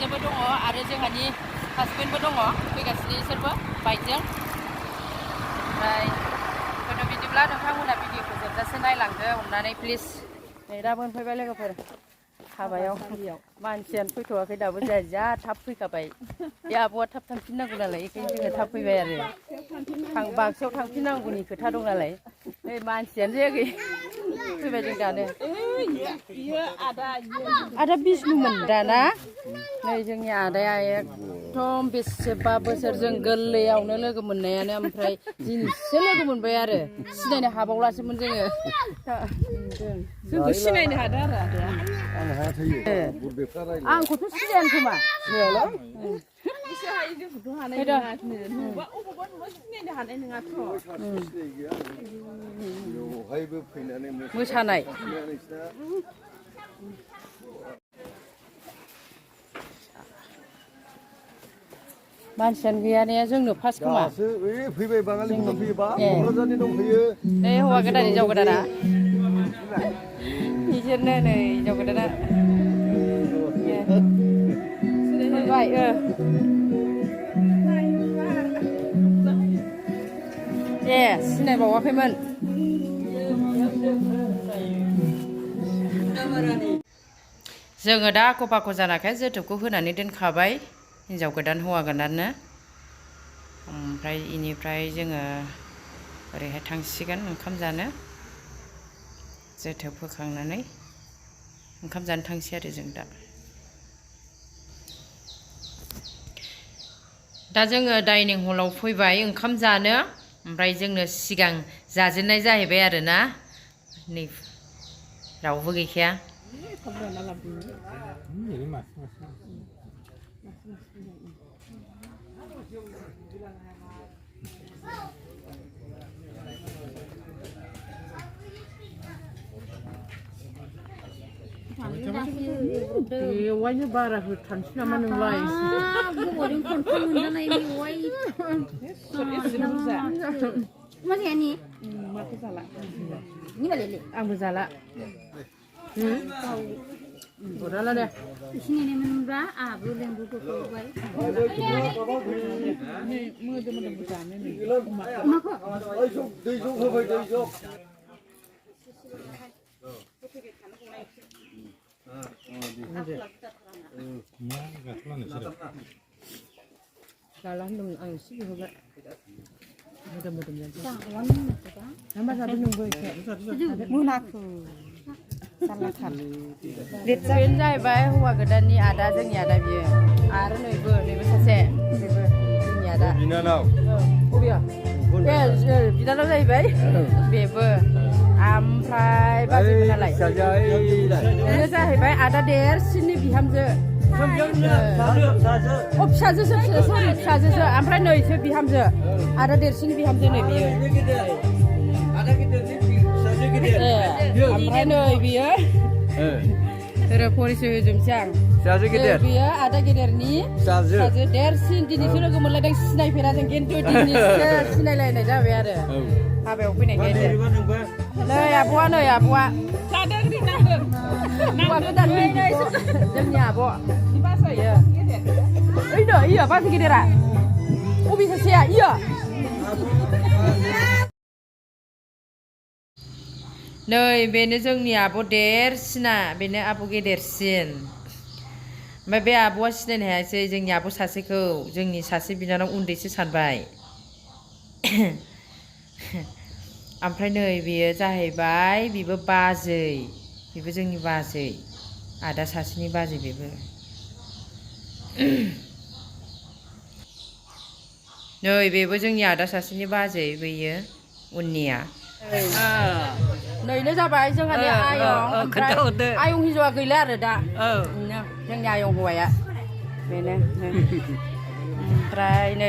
फिसाजोबो दङ आरो जोंहानि हासबेन्डबो दङ फैगासिनो इसोरबो बाइकजों ओमफ्राय गोदो बिदिब्ला नोंथांमोना भिडिअखौ जोबजासे नायलांदो अननानै प्लिज नै दा मोनफैबाय लोगोफोर हाबायाव मानसियानो फैथ'वाखै दाबो जोंहा जा थाब फैखाबाय बे आब'आ थाब थांफिननांगौ नालाय बेखायनो जोङो थाब फैबाय आरो बाक्सायाव थांफिननांगौनि खोथा दं नालाय नै मानसियानो जायाखै फैबाय जों दानो आदा बिष्णुमोन दाना नै जोंनि आदाया एकदम बेसेबा बोसोर जों गोरलैयावनो लोगो मोननायानो ओमफ्राय दिनैसो लोगो मोनबाय आरो सिनायनो हाबावलासोमोन जोङो जोंखौ सिनायनो हादों आरो आदाया आंखौथ' सिनायानो खोमा मोसानाय मानसियानो गैया ने जोंनो फार्स्ट खोमा फैबाय बाङालिफोर फैयोबा क'क्राझारनि दंफैयो नै हौवा गोदान हिनजाव गोदाना बिसोरनो नै हिनजाव गोदाना फैबाय ए सिनायबावाखैमोन जोङो दा कपाखौ जानाखाय जोथोबखौ होनानै दोनखाबाय हिनजाव गोदान हौवा गोदाननो ओमफ्राय इनिफ्राय जोङो ओरैहाय थांसिगोन ओंखाम जानो जोथोब होखांनानै ओंखाम जानो थांसै आरो जों दा जोङो डाइनिं हलाव फैबाय ओंखाम जानो ओमफ्राय जोंनो सिगां जाजेननाय जाहैबाय आरोना नै रावबो गैखाया मेवाइनो बारा होथारनोसै नामा नोंलाय गोबावजों खनथाम मोनजानाय मेवाइ माथो जाला आंबो जाला हराला दे सिनायनाय मोनब्ला आहाबो लेंबुफोरखौहाय मोदोम मोदोमबो जानो अमाखौ दै जग होबाय दै जग जाला होनदोंमोन आं एसे बिहरबाय मोदोम मोदोम मा जादों नोंबो एसे मोनाखै बेनो जाहैबाय हौवा गोदाननि आदा जोंनि आदा बियो आरो नैबो सासे बेबो जोंनि आदा बिनानाव बिनानाव जाहैबाय बेबो ओमफ्राय बाजैमोन नालाय बेनो जाहैबाय आदा देरसिननि बिहामजो फिसाजोसो फिसाजोसो ओमफ्राय नैसो बिहामजो आदा देरसिननि बिहामजो नै बियो ओमफ्राय नै बियो परिचय होजोबनोसै आं बियो आदा गेदेरनि फिसाजो देरसिन दिनैसो लोगो मोनलायदों सिनायफेरा जों खिन्थु दिनैसो सिनायलायनाय जाबाय आरो हाबायाव फैनायखायनो नै आब'आ हौवा गोदान जोंनि आब' इयो बाजै गेदेरा अबे सासेया इयो नै बेनो जोंनि आब' देरसिना बेनो आब' गेदेरसिन ओमफ्राय बे आब'आ सिनायनो हायासै जोंनि आब' सासेखौ जोंनि सासे बिनानाव उन्दैसो सानबाय ओमफ्राय नै बेयो जाहैबाय बेबो बाजै बेबो जोंनि बाजै आदा सासेनि बाजै बेबो नै बेबो जोंनि आदा सासेनि बाजै बैयो उननिया नैनो जाबाय जोंहानि आयं ओमफ्राय आयं हिन्जावा गैला आरो दा जोंनि आयं हौवाया बेनो ओमफ्राय नै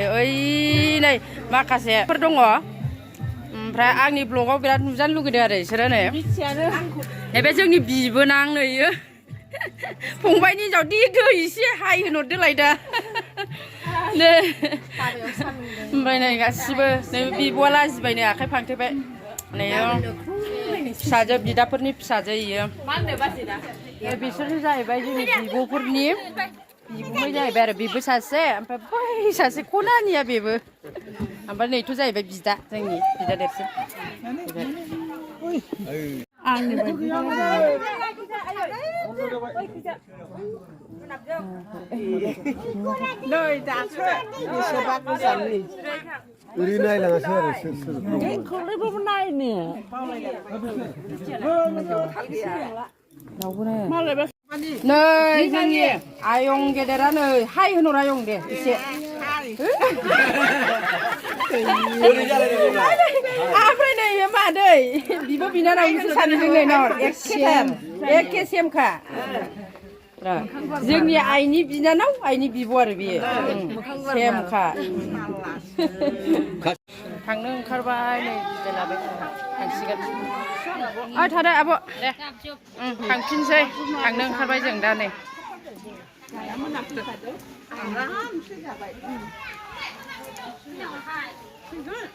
नै माखासेफोर दङ ओमफ्राय आंनि ब्लगाव बिराद नुजानो लुगैदों आरो बिसोरो नै बे जोंनि बिबोनां नैयो फंबायनि हिन्जाव दै एसे हाय होनहरदोलाय दा ओमफ्राय नै गासिबो नै बिब'आ लाजिबाय नै आखाइ फांथेबाय नै फिसाजो बिदाफोरनि फिसाजो इयो बिसोरो जाहैबाय जोंनि बिगुमै जाहैबाय आरो बेबो सासे ओमफ्राय बै सासे खनानिया बेबो ओमफ्राय नैथ' जाहैबाय बिदा जोंनि बिदा देरसिन नै दासो बेसेबा गोजाननि ओरै नायलाङासै आरो सोर सोर खौलायबो नायनो नै जोंनि आयं गेदेरा नै हाय होनहर आयं दे एसे ओमफ्राय नै मादै बिब' बिनानाव बिसोर सानैजों नै नाहर एखे सेमखा जोंनि आइनि बिनानाव आइनि बिब' आरो बेयो सेमखा थांनो ओंखारबाय नै बिदाय लाबाय थांसिगोन थादो आब' दे थांफिनसै थांनो ओंखारबाय जों दा नै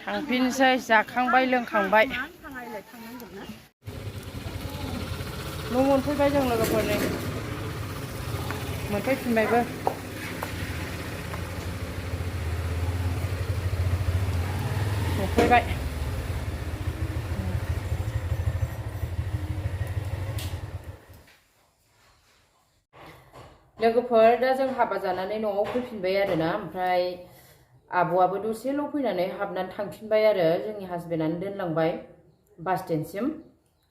थांफिनसै जाखांबाय लोंखांबाय न' मोनफैबाय जों लोगोफोरनि मोनफैफिनबायबो मोनफैबाय लोगोफोर दा जों हाबा जानानै न'आव फैफिनबाय आरोना ओमफ्राय आब'आबो दसेल' फैनानै हाबनानै थांफिनबाय आरो जोंनि हासबेन्डआनो दोनलांबाय बास स्टेन्डसिम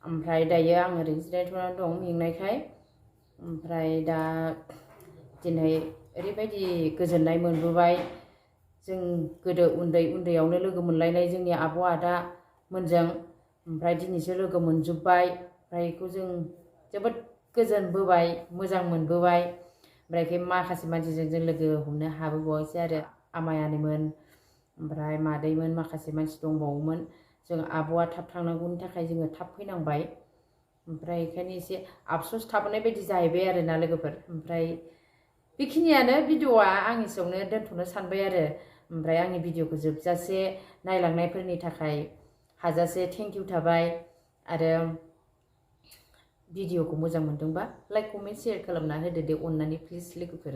ओमफ्राय दायो आं ओरैनो जिरायथ'नानै दं मेंनायखाय ओमफ्राय दा दिनै ओरैबायदि गोजोननाय मोनबोबाय जों गोदो उन्दैयावनो लोगो मोनलायनाय जोंनि आब' आदा मोनजों ओमफ्राय दिनैसो लोगो मोनजोब्बाय ओमफ्राय बेखौ जों जोबोद गोजोनबोबाय मोजां मोनबोबाय ओमफ्राय माखासे मानसिजों जों लोगो हमनो हाबोबावासै आरो आमायानोमोन ओमफ्राय मादैमोन माखासे मानसि दंबावोमोन जों आब'आ थाब थांनांगौनि थाखाय जोङो थाब फैनांबाय ओमफ्राय बेखायनो एसे आफस'स थाबोनाय बायदि जाहैबाय आरोना लोगोफोर ओमफ्राय बेखिनियानो भिडिअ'आ आं एसेयावनो दोनथ'नो सानबाय आरो ओमफ्राय आंनि भिडिअ'खौ जोबजासे नायलांनायफोरनि थाखाय हाजासे थेंक इउ थाबाय आरो भिडिअ'खौ मोजां मोनदोंबा लाइक कमेन्ट शेयार खालामना होदो दे अननानै प्लिज लोगोफोर